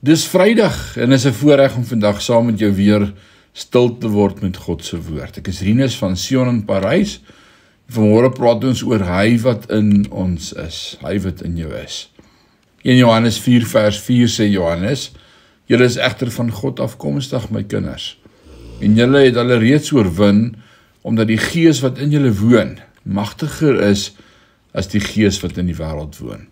Dis Vrydag en is 'n voorreg om vandag saam met jou weer stil te word met God se woord. Ek is Rinus van Sion in Parys. Vanmôre praat ons oor hy wat in ons is, hy wat in jou is. In Johannes 4 vers 4 sê Johannes, julle is egter van God afkomstig, my kinders. En julle het hulle reeds oorwin, omdat die Gees wat in julle woon, magtiger is as die gees wat in die wêreld woon.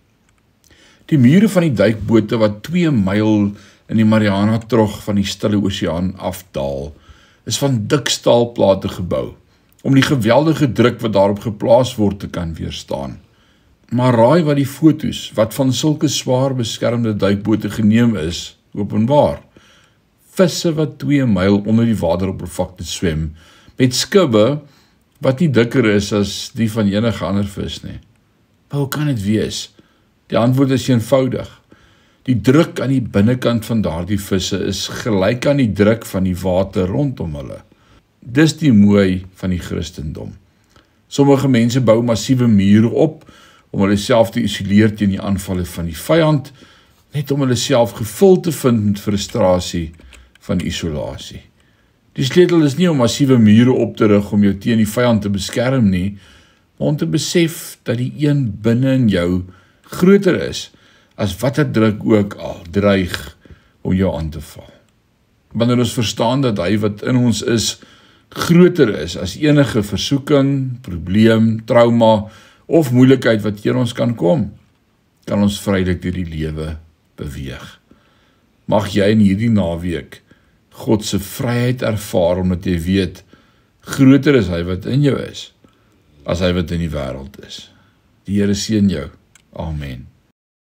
Die mure van die duikbote wat 2 myl in die Mariana Trog van die Stille Oseaan afdaal, is van dik staalplate gebou, om die geweldige druk wat daarop geplaas word te kan weerstaan. Maar raai wat die foto's wat van sulke swaar beskermde duikbote geneem is, openbaar. Visse wat 2 myl onder die wateroppervlakte swem, met skubbe wat nie dikker is as die van enige ander vis nie. Maar hoe kan dit wees? Die antwoord is eenvoudig. Die druk aan die binnekant van daardie visse is gelyk aan die druk van die water rondom hulle. Dis die mooi van die Christendom. Sommige mense bou massiewe mure op om hulle self te isoleer teen die aanvalle van die vyand, net om hulle self gevul te vind met frustrasie van isolasie. Die sleutel is nie om massiewe mure op te rig om jou teen die vyand te beskerm nie, maar om te besef dat die een binne in jou groter is as watter druk ook al dreig om jou aan te val. Wanneer ons verstaan dat hy wat in ons is groter is as enige versoeking, probleem, trauma of moeilikheid wat teen ons kan kom, kan ons vrylik deur die lewe beweeg. Mag jy in hierdie naweek God se vryheid ervaar omdat jy weet, groter is hy wat in jou is, as hy wat in die wêreld is. Die Here seën jou. Amen.